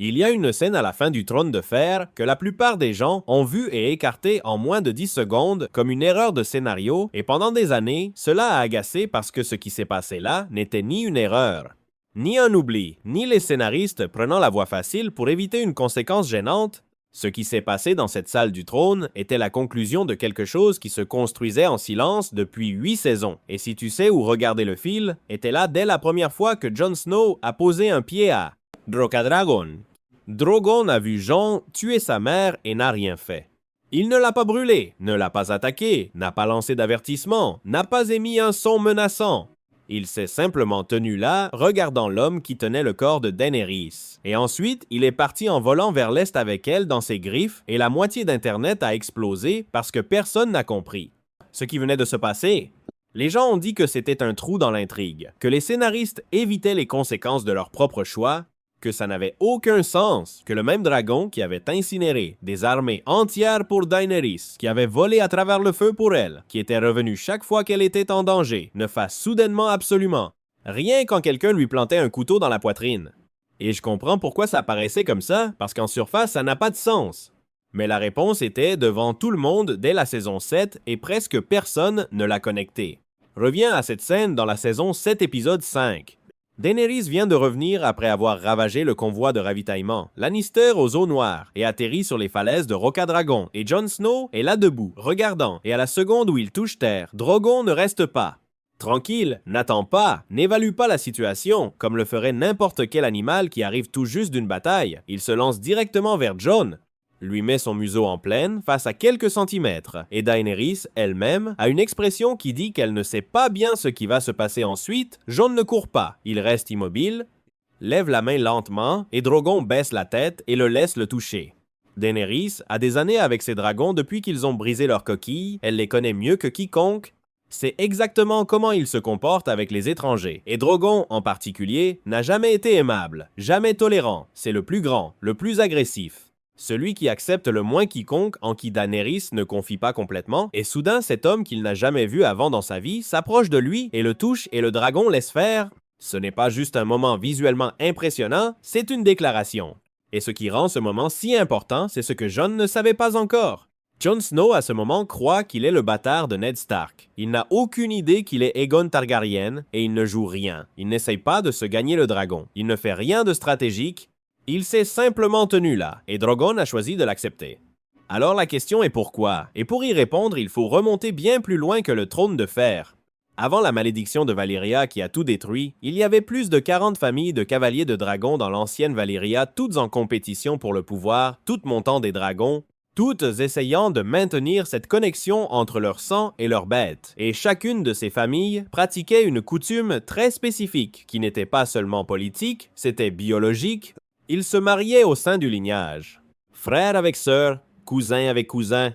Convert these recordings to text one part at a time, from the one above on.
Il y a une scène à la fin du Trône de Fer que la plupart des gens ont vu et écarté en moins de 10 secondes comme une erreur de scénario et pendant des années, cela a agacé parce que ce qui s'est passé là n'était ni une erreur, ni un oubli, ni les scénaristes prenant la voie facile pour éviter une conséquence gênante. Ce qui s'est passé dans cette salle du trône était la conclusion de quelque chose qui se construisait en silence depuis 8 saisons. Et si tu sais où regarder le fil, était là dès la première fois que Jon Snow a posé un pied à Drogadragon. Drogon a vu Jon tuer sa mère et n'a rien fait. Il ne l'a pas brûlé, ne l'a pas attaqué, n'a pas lancé d'avertissement, n'a pas émis un son menaçant. Il s'est simplement tenu là, regardant l'homme qui tenait le corps de Daenerys. Et ensuite, il est parti en volant vers l'est avec elle dans ses griffes et la moitié d'Internet a explosé parce que personne n'a compris ce qui venait de se passer. Les gens ont dit que c'était un trou dans l'intrigue, que les scénaristes évitaient les conséquences de leur propre choix, que ça n'avait aucun sens que le même dragon qui avait incinéré des armées entières pour Daenerys, qui avait volé à travers le feu pour elle, qui était revenu chaque fois qu'elle était en danger, ne fasse soudainement absolument rien quand quelqu'un lui plantait un couteau dans la poitrine. Et je comprends pourquoi ça paraissait comme ça, parce qu'en surface, ça n'a pas de sens. Mais la réponse était devant tout le monde dès la saison 7 et presque personne ne l'a connecté. Reviens à cette scène dans la saison 7 épisode 5. Daenerys vient de revenir après avoir ravagé le convoi de ravitaillement, Lannister aux eaux noires, et atterrit sur les falaises de Rocadragon, et Jon Snow est là debout, regardant, et à la seconde où il touche terre, Drogon ne reste pas. Tranquille, n'attend pas, n'évalue pas la situation, comme le ferait n'importe quel animal qui arrive tout juste d'une bataille. Il se lance directement vers Jon, lui met son museau en pleine, face à quelques centimètres, et Daenerys, elle-même, a une expression qui dit qu'elle ne sait pas bien ce qui va se passer ensuite. Jon ne court pas, il reste immobile, lève la main lentement, et Drogon baisse la tête et le laisse le toucher. Daenerys a des années avec ses dragons depuis qu'ils ont brisé leurs coquilles, elle les connaît mieux que quiconque, c'est exactement comment ils se comportent avec les étrangers. Et Drogon, en particulier, n'a jamais été aimable, jamais tolérant, c'est le plus grand, le plus agressif. Celui qui accepte le moins quiconque en qui Daenerys ne confie pas complètement, et soudain cet homme qu'il n'a jamais vu avant dans sa vie s'approche de lui et le touche et le dragon laisse faire. Ce n'est pas juste un moment visuellement impressionnant, c'est une déclaration. Et ce qui rend ce moment si important, c'est ce que Jon ne savait pas encore. Jon Snow à ce moment croit qu'il est le bâtard de Ned Stark. Il n'a aucune idée qu'il est Aegon Targaryen et il ne joue rien. Il n'essaye pas de se gagner le dragon. Il ne fait rien de stratégique. Il s'est simplement tenu là, et Drogon a choisi de l'accepter. Alors la question est pourquoi? Et pour y répondre, il faut remonter bien plus loin que le trône de fer. Avant la malédiction de Valyria qui a tout détruit, il y avait plus de 40 familles de cavaliers de dragons dans l'ancienne Valyria, toutes en compétition pour le pouvoir, toutes montant des dragons, toutes essayant de maintenir cette connexion entre leur sang et leurs bêtes. Et chacune de ces familles pratiquait une coutume très spécifique, qui n'était pas seulement politique, c'était biologique. Ils se mariaient au sein du lignage, frère avec sœur, cousin avec cousin,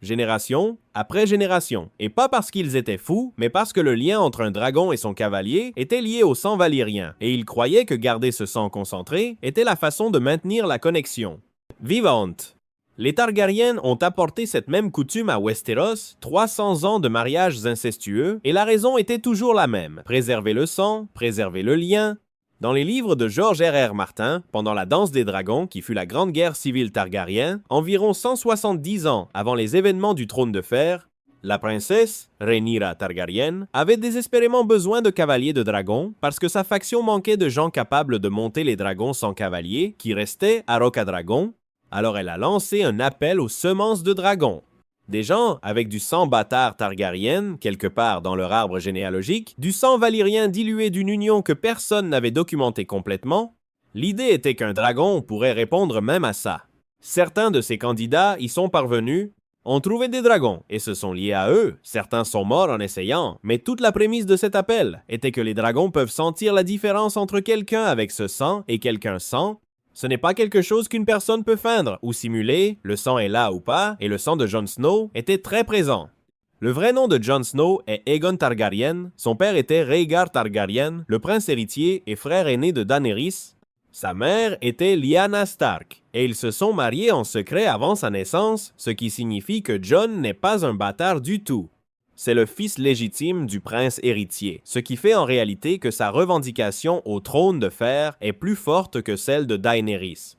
génération après génération, et pas parce qu'ils étaient fous, mais parce que le lien entre un dragon et son cavalier était lié au sang valyrien, et ils croyaient que garder ce sang concentré était la façon de maintenir la connexion vivante. Les Targaryens ont apporté cette même coutume à Westeros, 300 ans de mariages incestueux, et la raison était toujours la même, préserver le sang, préserver le lien. Dans les livres de George R.R. Martin, pendant la danse des dragons qui fut la grande guerre civile Targaryen, environ 170 ans avant les événements du trône de fer, la princesse, Rhaenyra Targaryen, avait désespérément besoin de cavaliers de dragons parce que sa faction manquait de gens capables de monter les dragons sans cavaliers qui restaient à Rocadragon. Alors elle a lancé un appel aux semences de dragons. Des gens avec du sang bâtard targaryen, quelque part dans leur arbre généalogique, du sang valyrien dilué d'une union que personne n'avait documentée complètement, l'idée était qu'un dragon pourrait répondre même à ça. Certains de ces candidats y sont parvenus, ont trouvé des dragons et se sont liés à eux. Certains sont morts en essayant, mais toute la prémisse de cet appel était que les dragons peuvent sentir la différence entre quelqu'un avec ce sang et quelqu'un sans. Ce n'est pas quelque chose qu'une personne peut feindre ou simuler, le sang est là ou pas, et le sang de Jon Snow était très présent. Le vrai nom de Jon Snow est Aegon Targaryen, son père était Rhaegar Targaryen, le prince héritier et frère aîné de Daenerys. Sa mère était Lyanna Stark, et ils se sont mariés en secret avant sa naissance, ce qui signifie que Jon n'est pas un bâtard du tout. C'est le fils légitime du prince héritier, ce qui fait en réalité que sa revendication au trône de fer est plus forte que celle de Daenerys.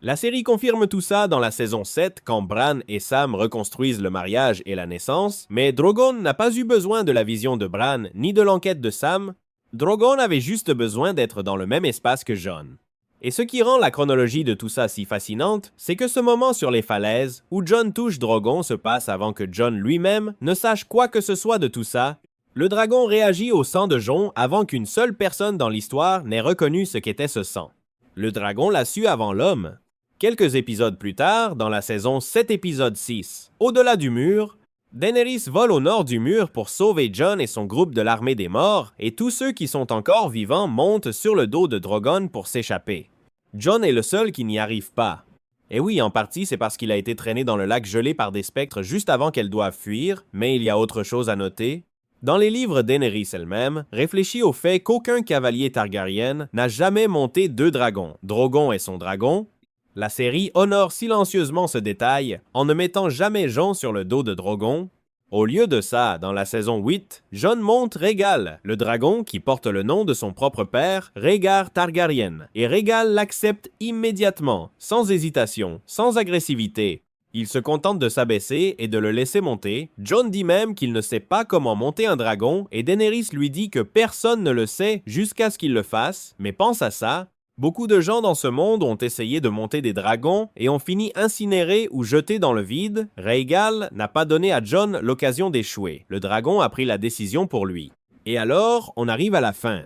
La série confirme tout ça dans la saison 7 quand Bran et Sam reconstruisent le mariage et la naissance, mais Drogon n'a pas eu besoin de la vision de Bran ni de l'enquête de Sam. Drogon avait juste besoin d'être dans le même espace que Jon. Et ce qui rend la chronologie de tout ça si fascinante, c'est que ce moment sur les falaises où Jon touche Drogon se passe avant que Jon lui-même ne sache quoi que ce soit de tout ça. Le dragon réagit au sang de Jon avant qu'une seule personne dans l'histoire n'ait reconnu ce qu'était ce sang. Le dragon l'a su avant l'homme. Quelques épisodes plus tard, dans la saison 7 épisode 6, Au-delà du mur, Daenerys vole au nord du mur pour sauver Jon et son groupe de l'armée des morts, et tous ceux qui sont encore vivants montent sur le dos de Drogon pour s'échapper. Jon est le seul qui n'y arrive pas. Et oui, en partie, c'est parce qu'il a été traîné dans le lac gelé par des spectres juste avant qu'elle doive fuir, mais il y a autre chose à noter. Dans les livres, Daenerys elle-même réfléchit au fait qu'aucun cavalier Targaryen n'a jamais monté 2 dragons, Drogon et son dragon. La série honore silencieusement ce détail en ne mettant jamais Jon sur le dos de Drogon. Au lieu de ça, dans la saison 8, Jon monte Rhaegal, le dragon qui porte le nom de son propre père, Rhaegar Targaryen, et Rhaegal l'accepte immédiatement, sans hésitation, sans agressivité. Il se contente de s'abaisser et de le laisser monter. Jon dit même qu'il ne sait pas comment monter un dragon et Daenerys lui dit que personne ne le sait jusqu'à ce qu'il le fasse, mais pense à ça. Beaucoup de gens dans ce monde ont essayé de monter des dragons et ont fini incinérés ou jetés dans le vide. Rhaegal n'a pas donné à Jon l'occasion d'échouer. Le dragon a pris la décision pour lui. Et alors, on arrive à la fin.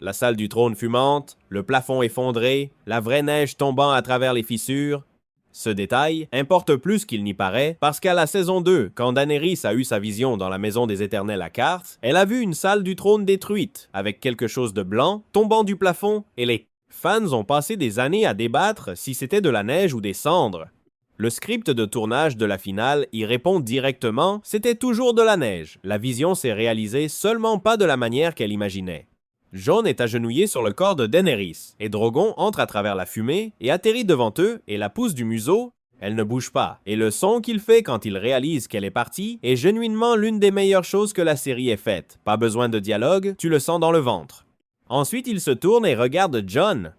La salle du trône fumante, le plafond effondré, la vraie neige tombant à travers les fissures. Ce détail importe plus qu'il n'y paraît parce qu'à la saison 2, quand Daenerys a eu sa vision dans la maison des Éternels à Qarth, elle a vu une salle du trône détruite, avec quelque chose de blanc tombant du plafond et les fans ont passé des années à débattre si c'était de la neige ou des cendres. Le script de tournage de la finale y répond directement, c'était toujours de la neige. La vision s'est réalisée seulement pas de la manière qu'elle imaginait. Jon est agenouillé sur le corps de Daenerys, et Drogon entre à travers la fumée et atterrit devant eux et la pousse du museau. Elle ne bouge pas, et le son qu'il fait quand il réalise qu'elle est partie est genuinement l'une des meilleures choses que la série ait faites. Pas besoin de dialogue, tu le sens dans le ventre. Ensuite, il se tourne et regarde Jon.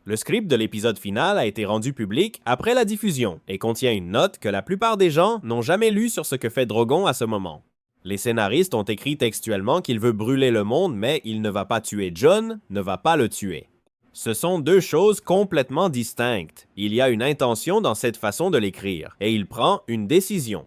Le script de l'épisode final a été rendu public après la diffusion et contient une note que la plupart des gens n'ont jamais lue sur ce que fait Drogon à ce moment. Les scénaristes ont écrit textuellement qu'il veut brûler le monde, mais il ne va pas tuer Jon, ne va pas le tuer. Ce sont deux choses complètement distinctes. Il y a une intention dans cette façon de l'écrire, et il prend une décision.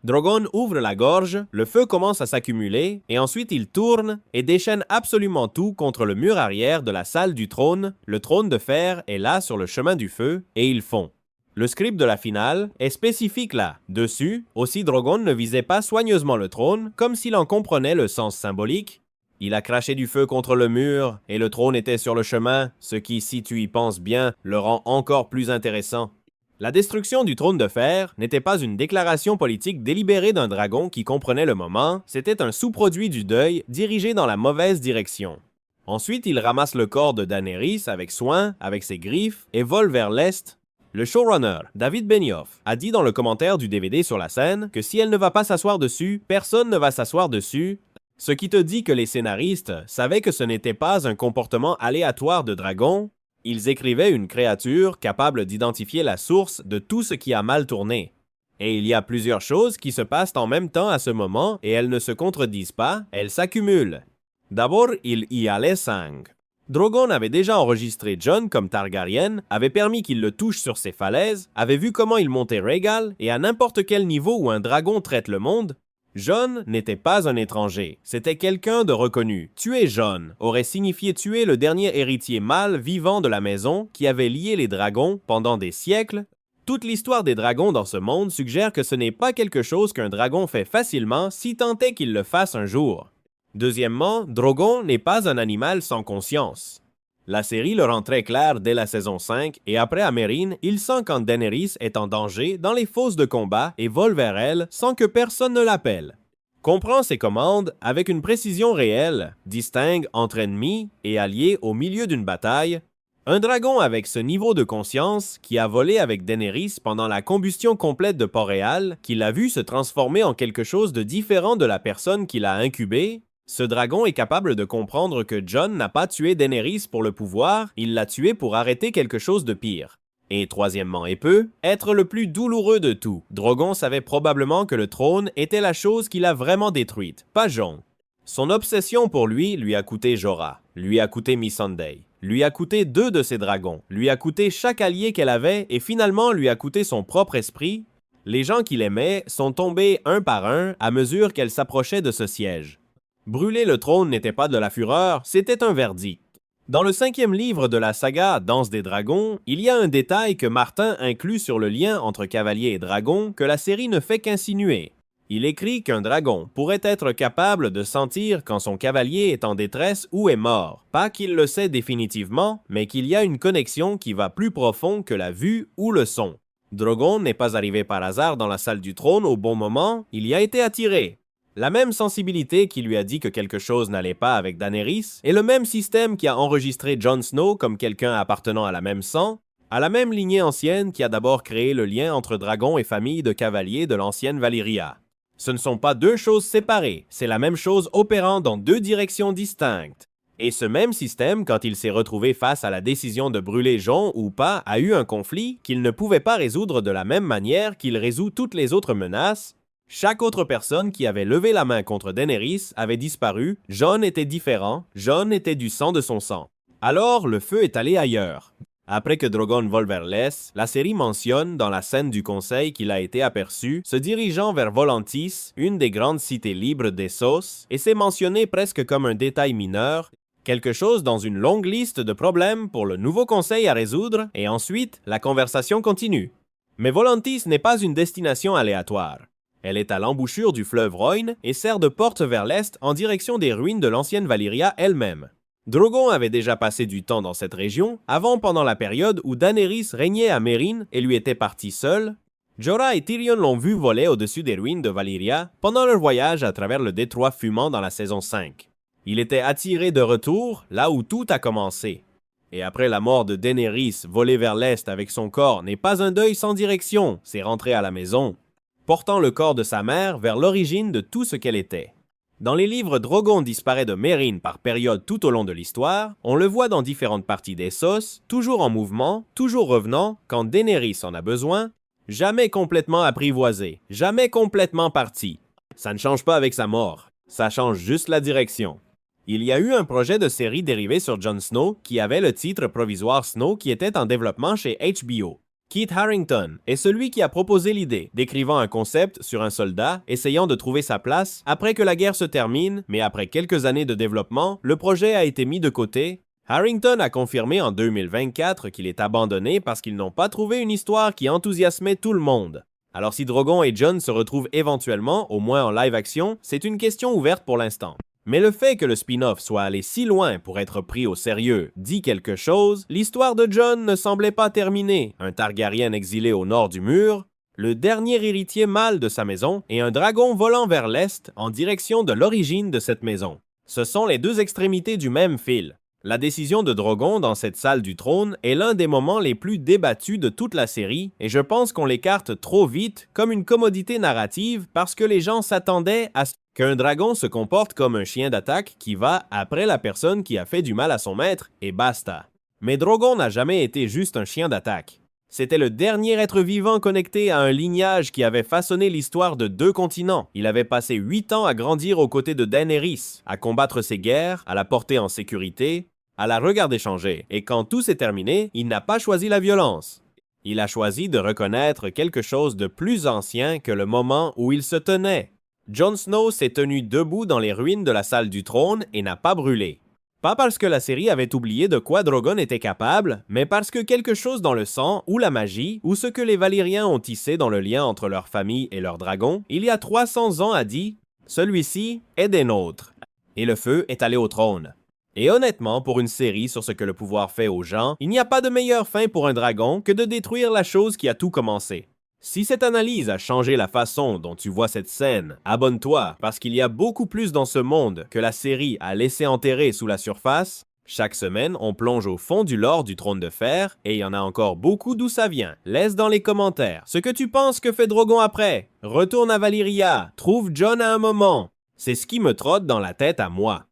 Drogon ouvre la gorge, le feu commence à s'accumuler, et ensuite il tourne et déchaîne absolument tout contre le mur arrière de la salle du trône. Le trône de fer est là sur le chemin du feu, et ils fond. Le script de la finale est spécifique là. Dessus, aussi Drogon ne visait pas soigneusement le trône, comme s'il en comprenait le sens symbolique. Il a craché du feu contre le mur, et le trône était sur le chemin, ce qui, si tu y penses bien, le rend encore plus intéressant. La destruction du trône de fer n'était pas une déclaration politique délibérée d'un dragon qui comprenait le moment, c'était un sous-produit du deuil dirigé dans la mauvaise direction. Ensuite, il ramasse le corps de Daenerys avec soin, avec ses griffes, et vole vers l'est. Le showrunner, David Benioff, a dit dans le commentaire du DVD sur la scène que si elle ne va pas s'asseoir dessus, personne ne va s'asseoir dessus, ce qui te dit que les scénaristes savaient que ce n'était pas un comportement aléatoire de dragon. Ils écrivaient une créature capable d'identifier la source de tout ce qui a mal tourné. Et il y a plusieurs choses qui se passent en même temps à ce moment et elles ne se contredisent pas, elles s'accumulent. D'abord, il y a les sang. Drogon avait déjà enregistré Jon comme Targaryen, avait permis qu'il le touche sur ses falaises, avait vu comment il montait Rhaegal, et à n'importe quel niveau où un dragon traite le monde, Jon n'était pas un étranger, c'était quelqu'un de reconnu. Tuer Jon aurait signifié tuer le dernier héritier mâle vivant de la maison qui avait lié les dragons pendant des siècles. Toute l'histoire des dragons dans ce monde suggère que ce n'est pas quelque chose qu'un dragon fait facilement si tant est qu'il le fasse un jour. Deuxièmement, Drogon n'est pas un animal sans conscience. La série le rend très clair dès la saison 5 et après à Meereen, il sent quand Daenerys est en danger dans les fosses de combat et vole vers elle sans que personne ne l'appelle. Comprend ses commandes avec une précision réelle, distingue entre ennemis et alliés au milieu d'une bataille. Un dragon avec ce niveau de conscience qui a volé avec Daenerys pendant la combustion complète de Port-Réal, qui l'a vu se transformer en quelque chose de différent de la personne qui l'a incubé. Ce dragon est capable de comprendre que Jon n'a pas tué Daenerys pour le pouvoir, il l'a tué pour arrêter quelque chose de pire. Et troisièmement et peu, être le plus douloureux de tout. Drogon savait probablement que le trône était la chose qui l'a vraiment détruite, pas Jon. Son obsession pour lui a coûté Jorah, lui a coûté Missandei, lui a coûté 2 de ses dragons, lui a coûté chaque allié qu'elle avait et finalement lui a coûté son propre esprit. Les gens qu'il aimait sont tombés un par un à mesure qu'elle s'approchait de ce siège. Brûler le trône n'était pas de la fureur, c'était un verdict. Dans le 5e livre de la saga Danse des Dragons, il y a un détail que Martin inclut sur le lien entre cavalier et dragon que la série ne fait qu'insinuer. Il écrit qu'un dragon pourrait être capable de sentir quand son cavalier est en détresse ou est mort. Pas qu'il le sait définitivement, mais qu'il y a une connexion qui va plus profond que la vue ou le son. Drogon n'est pas arrivé par hasard dans la salle du trône au bon moment, il y a été attiré. La même sensibilité qui lui a dit que quelque chose n'allait pas avec Daenerys, et le même système qui a enregistré Jon Snow comme quelqu'un appartenant à la même sang, à la même lignée ancienne qui a d'abord créé le lien entre dragons et famille de cavaliers de l'ancienne Valyria. Ce ne sont pas deux choses séparées, c'est la même chose opérant dans deux directions distinctes. Et ce même système, quand il s'est retrouvé face à la décision de brûler Jon ou pas, a eu un conflit qu'il ne pouvait pas résoudre de la même manière qu'il résout toutes les autres menaces. Chaque autre personne qui avait levé la main contre Daenerys avait disparu, Jon était différent, Jon était du sang de son sang. Alors, le feu est allé ailleurs. Après que Drogon vole vers l'est, la série mentionne, dans la scène du conseil qu'il a été aperçu, se dirigeant vers Volantis, une des grandes cités libres d'Essos, et c'est mentionné presque comme un détail mineur, quelque chose dans une longue liste de problèmes pour le nouveau conseil à résoudre, et ensuite, la conversation continue. Mais Volantis n'est pas une destination aléatoire. Elle est à l'embouchure du fleuve Rhoyne et sert de porte vers l'est en direction des ruines de l'ancienne Valyria elle-même. Drogon avait déjà passé du temps dans cette région, avant pendant la période où Daenerys régnait à Meereen et lui était partie seule. Jorah et Tyrion l'ont vu voler au-dessus des ruines de Valyria pendant leur voyage à travers le détroit fumant dans la saison 5. Il était attiré de retour là où tout a commencé. Et après la mort de Daenerys, voler vers l'est avec son corps n'est pas un deuil sans direction, c'est rentrer à la maison, portant le corps de sa mère vers l'origine de tout ce qu'elle était. Dans les livres, Drogon disparaît de Meereen par période tout au long de l'histoire, on le voit dans différentes parties d'Essos, toujours en mouvement, toujours revenant quand Daenerys en a besoin, jamais complètement apprivoisé, jamais complètement parti. Ça ne change pas avec sa mort, ça change juste la direction. Il y a eu un projet de série dérivé sur Jon Snow qui avait le titre provisoire Snow qui était en développement chez HBO. Kit Harington est celui qui a proposé l'idée, décrivant un concept sur un soldat essayant de trouver sa place après que la guerre se termine, mais après quelques années de développement, le projet a été mis de côté. Harrington a confirmé en 2024 qu'il est abandonné parce qu'ils n'ont pas trouvé une histoire qui enthousiasmait tout le monde. Alors si Drogon et Jon se retrouvent éventuellement, au moins en live action, c'est une question ouverte pour l'instant. Mais le fait que le spin-off soit allé si loin pour être pris au sérieux dit quelque chose, l'histoire de Jon ne semblait pas terminée. Un Targaryen exilé au nord du mur, le dernier héritier mâle de sa maison et un dragon volant vers l'est en direction de l'origine de cette maison. Ce sont les deux extrémités du même fil. La décision de Drogon dans cette salle du trône est l'un des moments les plus débattus de toute la série et je pense qu'on l'écarte trop vite comme une commodité narrative parce que les gens s'attendaient à ce qu'un dragon se comporte comme un chien d'attaque qui va après la personne qui a fait du mal à son maître et basta. Mais Drogon n'a jamais été juste un chien d'attaque. C'était le dernier être vivant connecté à un lignage qui avait façonné l'histoire de 2 continents. Il avait passé 8 ans à grandir aux côtés de Daenerys, à combattre ses guerres, à la porter en sécurité, à la regarder changer. Et quand tout s'est terminé, il n'a pas choisi la violence. Il a choisi de reconnaître quelque chose de plus ancien que le moment où il se tenait. Jon Snow s'est tenu debout dans les ruines de la salle du trône et n'a pas brûlé. Pas parce que la série avait oublié de quoi Drogon était capable, mais parce que quelque chose dans le sang, ou la magie, ou ce que les Valyriens ont tissé dans le lien entre leur famille et leurs dragons, il y a 300 ans a dit « Celui-ci est des nôtres ». Et le feu est allé au trône. Et honnêtement, pour une série sur ce que le pouvoir fait aux gens, il n'y a pas de meilleure fin pour un dragon que de détruire la chose qui a tout commencé. Si cette analyse a changé la façon dont tu vois cette scène, abonne-toi parce qu'il y a beaucoup plus dans ce monde que la série a laissé enterrer sous la surface. Chaque semaine, on plonge au fond du lore du Trône de Fer et il y en a encore beaucoup d'où ça vient. Laisse dans les commentaires ce que tu penses que fait Drogon après. Retourne à Valyria, trouve Jon à un moment. C'est ce qui me trotte dans la tête à moi.